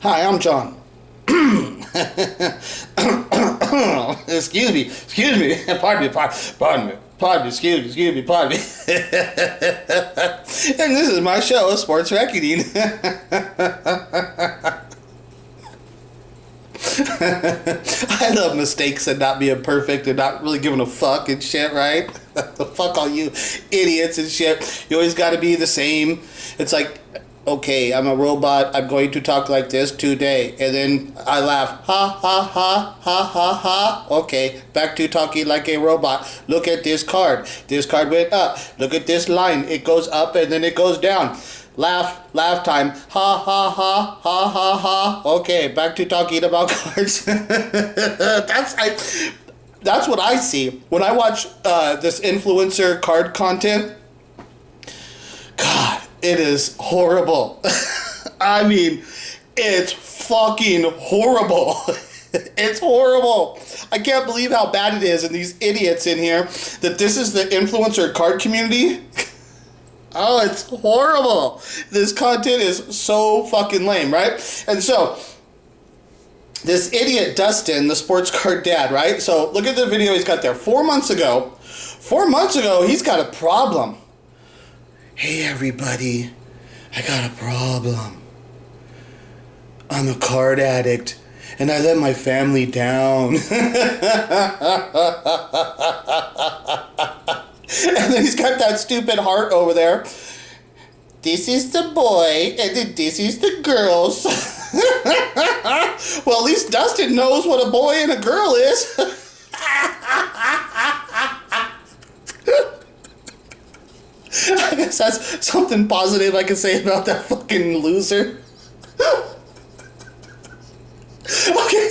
Hi, I'm John. Excuse me, pardon me, excuse me, pardon me. And this is my show, Sports Reckoning. I love mistakes and not being perfect and not really giving a fuck and shit, right? The fuck all you idiots and shit. You always gotta be the same. It's like, okay, I'm a robot. I'm going to talk like this today. And then I laugh. Ha, ha, ha, ha, ha, ha. Okay, back to talking like a robot. Look at this card. This card went up. Look at this line. It goes up and then it goes down. Laugh time. Ha, ha, ha, ha, ha, ha. Okay, back to talking about cards. That's what I see when I watch this influencer card content. God, it is horrible. I mean, it's fucking horrible. It's horrible. I can't believe how bad it is, and these idiots in here, that this is the influencer card community. Oh, it's horrible. This content is so fucking lame, right? And so, this idiot Dustin, the sports card dad, right? So, look at the video he's got there. 4 months ago, he's got a problem. Hey everybody, I got a problem. I'm a card addict and I let my family down. And then he's got that stupid heart over there. This is the boy and then this is the girls. Well, at least Dustin knows what a boy and a girl is. I guess that's something positive I can say about that fucking loser. Okay.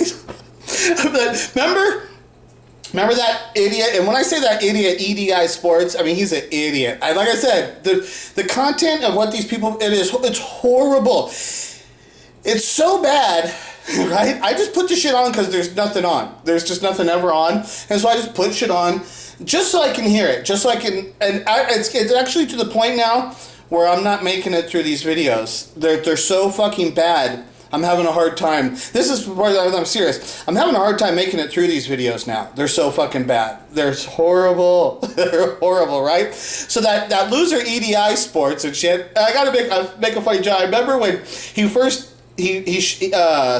But remember that idiot? And when I say that idiot, EDI Sports, I mean, he's an idiot. Like I said, the content of what these people, it's horrible. It's so bad, right? I just put the shit on because there's nothing on. There's just nothing ever on. And so I just put shit on just so I can hear it. Just so I can, it's actually to the point now where I'm not making it through these videos. They're so fucking bad. I'm having a hard time. This is where I'm serious. I'm having a hard time making it through these videos now. They're so fucking bad. They're horrible. They're horrible, right? So that loser EDI Sports and shit, I gotta make a funny joke. I remember when he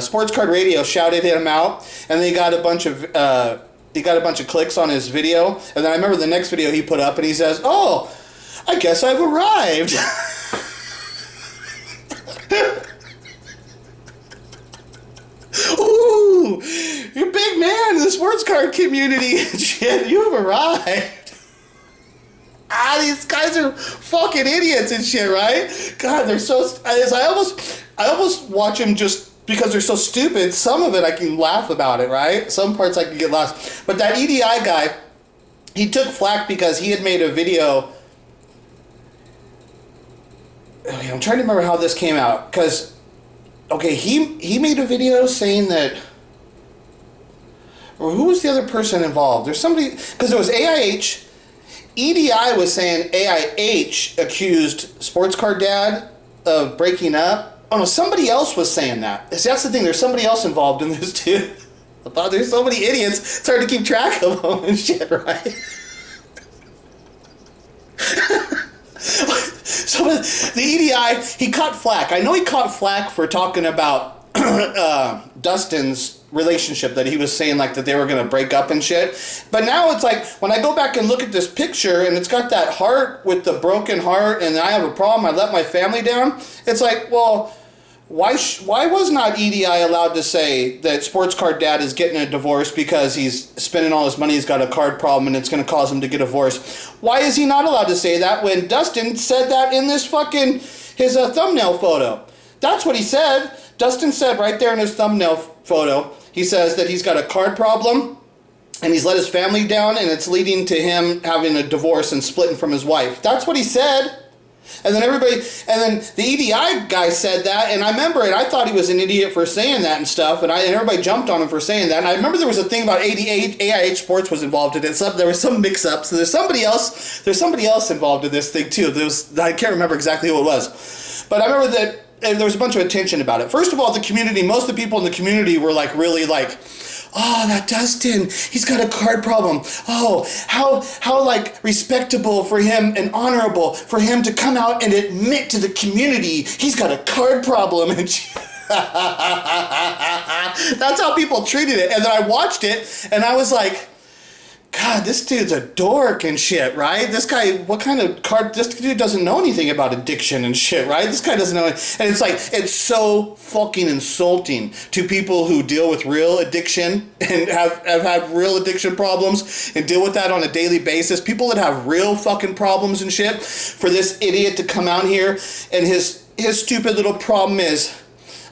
Sports Card Radio shouted him out, and then he got a bunch of clicks on his video, and then I remember the next video he put up, and he says, "Oh, I guess I've arrived." Ooh, you're a big man in the sports card community. Shit, you've arrived. These guys are fucking idiots and shit, right? God, they're so. I almost watch them just because they're so stupid. Some of it I can laugh about it, right? Some parts I can get lost. But that EDI guy, he took flack because he had made a video. Okay, I'm trying to remember how this came out because. Okay, he made a video saying that, or who was the other person involved? There's somebody, because it was AIH. EDI was saying AIH accused Sports Card Dad of breaking up. Oh no, somebody else was saying that. See, that's the thing, there's somebody else involved in this too. I thought there's so many idiots, it's hard to keep track of them and shit, right? So the EDI, he caught flack. I know he caught flack for talking about Dustin's relationship, that he was saying like that they were going to break up and shit. But now it's like, when I go back and look at this picture and it's got that heart with the broken heart and I have a problem, I let my family down. It's like, well, why was not EDI allowed to say that Sports Card Dad is getting a divorce because he's spending all his money, he's got a card problem, and it's going to cause him to get a divorce? Why is he not allowed to say that when Dustin said that in this fucking, his thumbnail photo? That's what he said. Dustin said right there in his thumbnail photo, he says that he's got a card problem, and he's let his family down, and it's leading to him having a divorce and splitting from his wife. That's what he said. And then the EDI guy said that, and I remember it. I thought he was an idiot for saying that and stuff, and everybody jumped on him for saying that. And I remember there was a thing about AIH Sports was involved in it. There was some mix-ups. So there's somebody else involved in this thing too. I can't remember exactly who it was, but I remember that and there was a bunch of attention about it. First of all, the community, most of the people in the community were like really like, oh, that Dustin, he's got a card problem. Oh, how like respectable for him and honorable for him to come out and admit to the community he's got a card problem. And that's how people treated it. And then I watched it and I was like, God, this dude's a dork and shit, right? This guy, what kind of card, this dude doesn't know anything about addiction and shit, right? This guy doesn't know it. And it's like, it's so fucking insulting to people who deal with real addiction and have had real addiction problems and deal with that on a daily basis. People that have real fucking problems and shit, for this idiot to come out here and his stupid little problem is,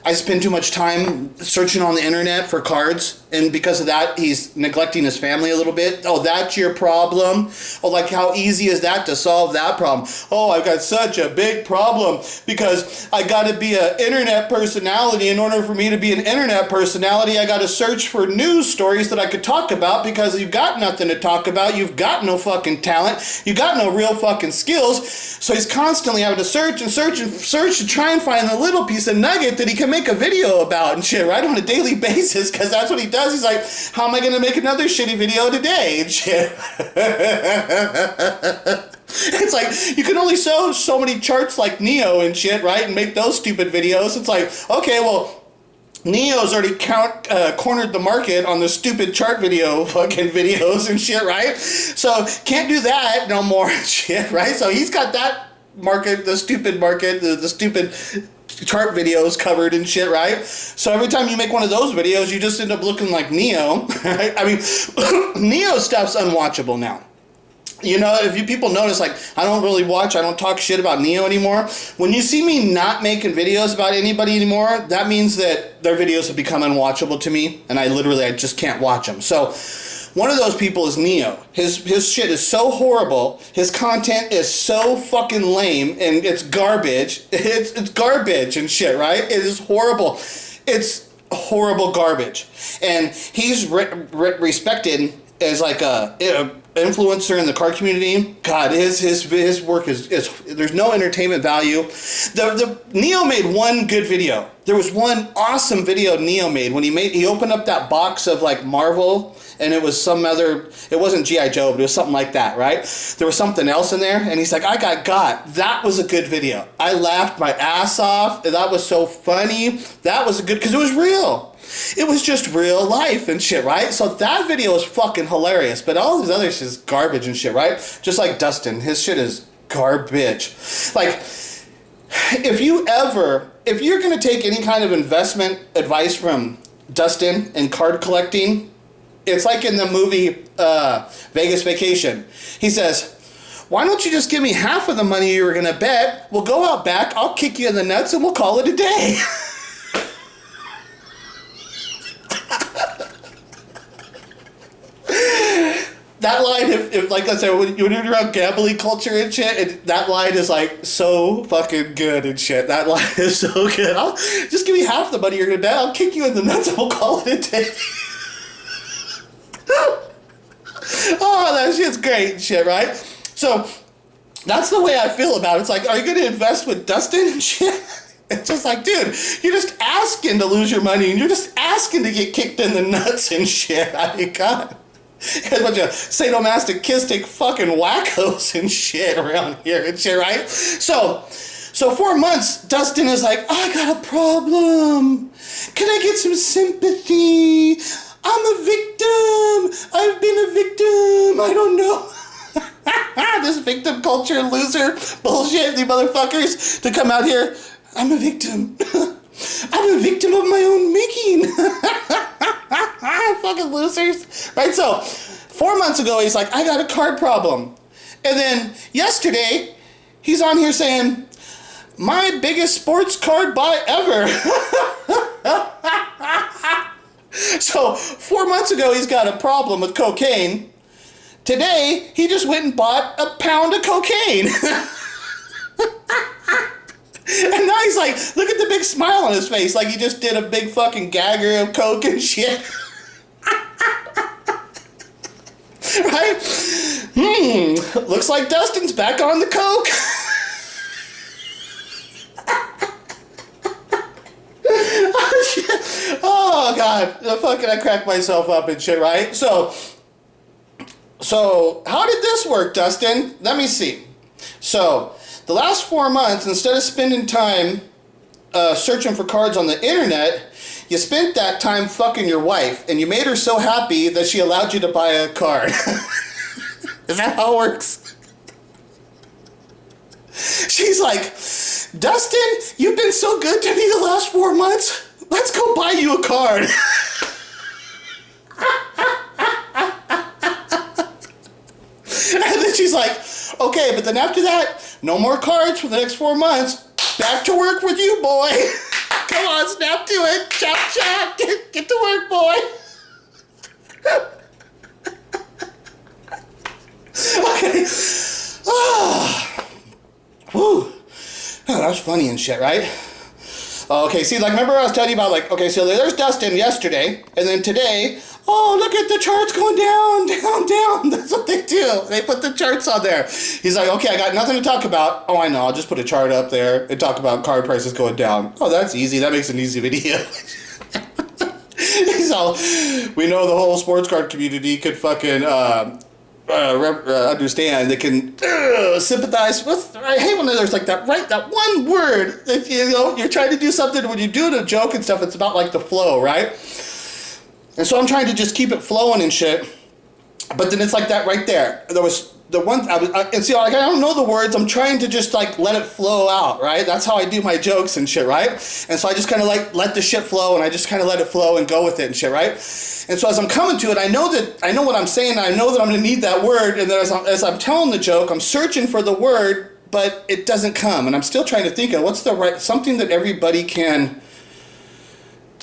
I spend too much time searching on the internet for cards, and because of that, he's neglecting his family a little bit. Oh, that's your problem? Oh, like how easy is that to solve that problem? Oh, I've got such a big problem because I got to be an internet personality. In order for me to be an internet personality, I got to search for news stories that I could talk about because you've got nothing to talk about. You've got no fucking talent. You got no real fucking skills. So he's constantly having to search and search and search to try and find the little piece of nugget that he can make a video about and shit, right, on a daily basis, because that's what he does. He's like, how am I going to make another shitty video today and shit? It's like, you can only show so many charts like Neo and shit, right, and make those stupid videos. It's like, okay, well, Neo's already cornered the market on the stupid chart video fucking videos and shit, right? So can't do that no more and shit, right? So he's got that market, the stupid market, the stupid chart videos covered and shit, right? So every time you make one of those videos, you just end up looking like Neo, right? I mean, Neo stuff's unwatchable now. You know, if you people notice, like, I don't talk shit about Neo anymore. When you see me not making videos about anybody anymore, that means that their videos have become unwatchable to me, and I just can't watch them. So one of those people is Neo. His shit is so horrible. His content is so fucking lame, and it's garbage. It's garbage and shit, right? It is horrible. It's horrible garbage. And he's respected as like a influencer in the card community. God, his work is there's no entertainment value. The Neo made one good video. There was one awesome video Neo made when he opened up that box of like Marvel, and it was it wasn't G.I. Joe, but it was something like that, right? There was something else in there, and he's like, I got. That was a good video. I laughed my ass off. That was so funny. That was because it was real. It was just real life and shit, right? So that video is fucking hilarious, but all this other shit is garbage and shit, right? Just like Dustin, his shit is garbage. Like, if you're gonna take any kind of investment advice from Dustin in card collecting, it's like in the movie Vegas Vacation. He says, why don't you just give me half of the money you were gonna bet? We'll go out back, I'll kick you in the nuts, and we'll call it a day. That line, if like I said, when you're around gambling culture and shit, that line is like so fucking good and shit. That line is so good. Just give me half the money you're gonna bet. I'll kick you in the nuts and we'll call it a day. Oh, that shit's great and shit, right? So that's the way I feel about it. It's like, are you gonna invest with Dustin and shit? It's just like, dude, you're just asking to lose your money and you're just asking to get kicked in the nuts and shit. I mean, God. A bunch of sadomasochistic fucking wackos and shit around here and shit, right? So 4 months, Dustin is like, I got a problem. Can I get some sympathy? I'm a victim. I've been a victim. I don't know. This victim culture loser bullshit, the motherfuckers to come out here. I'm a victim. I'm a victim of my own making. Fucking losers. Right, so 4 months ago, he's like, I got a card problem. And then yesterday, he's on here saying, my biggest sports card buy ever. So 4 months ago, he's got a problem with cocaine. Today, he just went and bought a pound of cocaine. And now he's like, look at the big smile on his face, like he just did a big fucking gagger of coke and shit. Right? Looks like Dustin's back on the coke. Oh God, I cracked myself up and shit, right? So how did this work, Dustin? Let me see. So the last 4 months, instead of spending time searching for cards on the internet, you spent that time fucking your wife, and you made her so happy that she allowed you to buy a card. Is that how it works? She's like, Dustin, you've been so good to me the last 4 months. Let's go buy you a card. And then she's like, okay, but then after that, no more cards for the next 4 months. Back to work with you, boy. Come on, snap to it. Chop, chop. Get to work, boy. Okay. Whew. Oh, that was funny and shit, right? Okay, see, like, remember I was telling you about, like, okay, so there's Dustin yesterday, and then today, oh, look at the charts going down, down, down. That's what they do. They put the charts on there. He's like, okay, I got nothing to talk about. Oh, I know, I'll just put a chart up there and talk about card prices going down. Oh, that's easy. That makes an easy video. So, we know the whole sports card community could fucking, understand. They can sympathize with. I hate when there's like that one word that you're trying to do something when you're doing a joke and stuff. It's about like the flow, right? And so I'm trying to just keep it flowing and shit. But then it's like that right there. There was the one and see, like, I don't know the words. I'm trying to just like let it flow out, right? That's how I do my jokes and shit, right? And so I just kind of like let the shit flow, and I just kind of let it flow and go with it and shit, right? And so as I'm coming to it, I know what I'm saying. I know that I'm gonna need that word, and then as I'm telling the joke, I'm searching for the word, but it doesn't come, and I'm still trying to think of what's the right something that everybody can.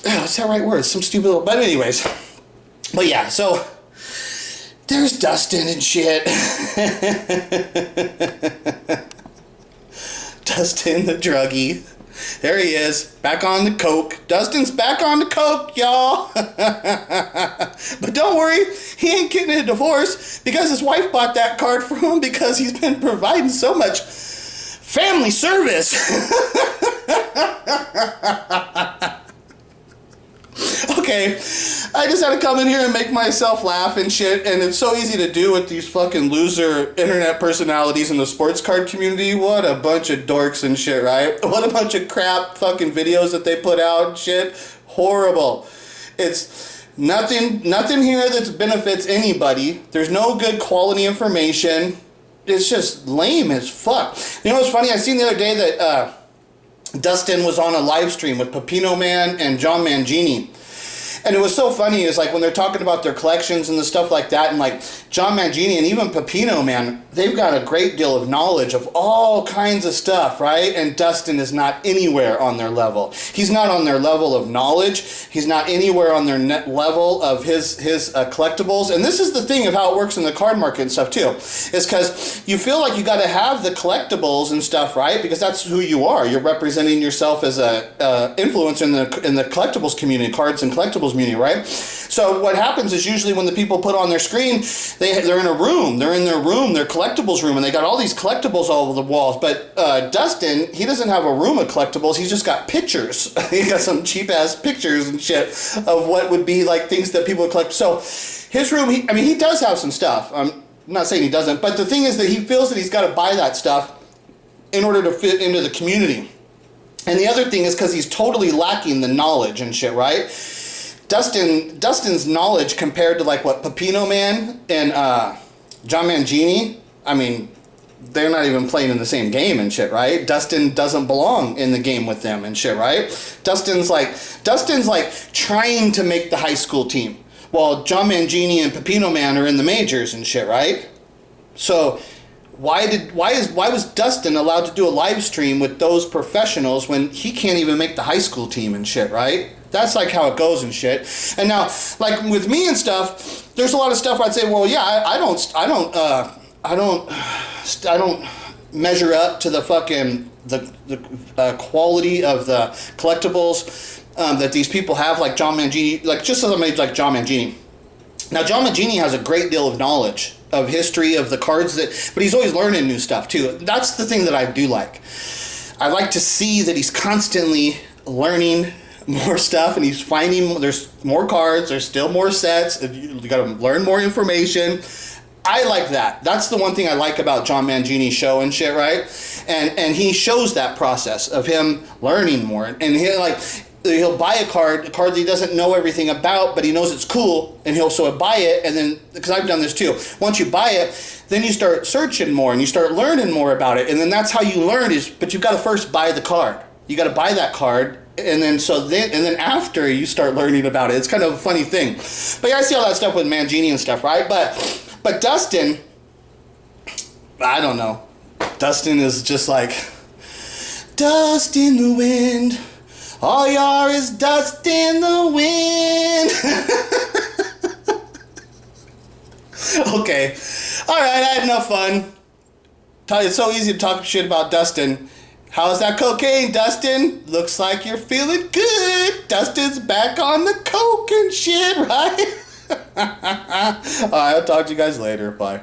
What's that right word? Some stupid little. But anyways, but yeah, so. There's Dustin and shit. Dustin the druggie. There he is, back on the coke. Dustin's back on the coke, y'all. But don't worry, he ain't getting a divorce because his wife bought that card for him because he's been providing so much family service. Okay, I just had to come in here and make myself laugh and shit, and it's so easy to do with these fucking loser internet personalities in the sports card community. What a bunch of dorks and shit, right? What a bunch of crap fucking videos that they put out and shit. Horrible. It's nothing here that benefits anybody. There's no good quality information. It's just lame as fuck. You know what's funny? I seen the other day that Dustin was on a live stream with Pepino Man and John Mangini. And it was so funny, is like when they're talking about their collections and the stuff like that, and like John Mangini and even Pepino Man, they've got a great deal of knowledge of all kinds of stuff, right? And Dustin is not anywhere on their level. He's not on their level of knowledge. He's not anywhere on their net level of his collectibles. And this is the thing of how it works in the card market and stuff too, is because you feel like you got to have the collectibles and stuff, right? Because that's who you are. You're representing yourself as a influencer in the collectibles community, cards and collectibles community, right? So what happens is usually when the people put on their screen, they're in a room, they're in their room, their collectibles room, and they got all these collectibles all over the walls. But Dustin, he doesn't have a room of collectibles. He's just got pictures. He got some cheap ass pictures and shit of what would be like things that people would collect. So his room, he does have some stuff. I'm not saying he doesn't, but the thing is that he feels that he's got to buy that stuff in order to fit into the community. And the other thing is because he's totally lacking the knowledge and shit, right? Dustin's knowledge compared to like what Pepino Man and John Mangini, I mean, they're not even playing in the same game and shit, right? Dustin doesn't belong in the game with them and shit, right? Dustin's like trying to make the high school team, while John Mangini and Pepino Man are in the majors and shit, right? So why was Dustin allowed to do a live stream with those professionals when he can't even make the high school team and shit, right? That's like how it goes and shit. And now, like with me and stuff, there's a lot of stuff where I'd say, well, yeah, I don't measure up to the fucking the quality of the collectibles that these people have, like John Mangini, like just somebody like John Mangini. Now, John Mangini has a great deal of knowledge of history of the cards but he's always learning new stuff too. That's the thing that I do like. I like to see that he's constantly learning more stuff, and he's finding there's more cards, there's still more sets, you got to learn more information. I like that. That's the one thing I like about John Mangini's show and shit, right? And he shows that process of him learning more, and he'll buy a card that he doesn't know everything about, but he knows it's cool, and he'll buy it, and then, because I've done this too, once you buy it, then you start searching more, and you start learning more about it, and then that's how you learn but you've got to first buy the card. You got to buy that card, and then after you start learning about it. It's kind of a funny thing. But yeah, I see all that stuff with Mangini and stuff, right? But Dustin, I don't know. Dustin is just like, dust in the wind. All you are is dust in the wind. Okay. Alright, I had enough fun. It's so easy to talk shit about Dustin. How's that cocaine, Dustin? Looks like you're feeling good. Dustin's back on the coke and shit, right? Alright, I'll talk to you guys later. Bye.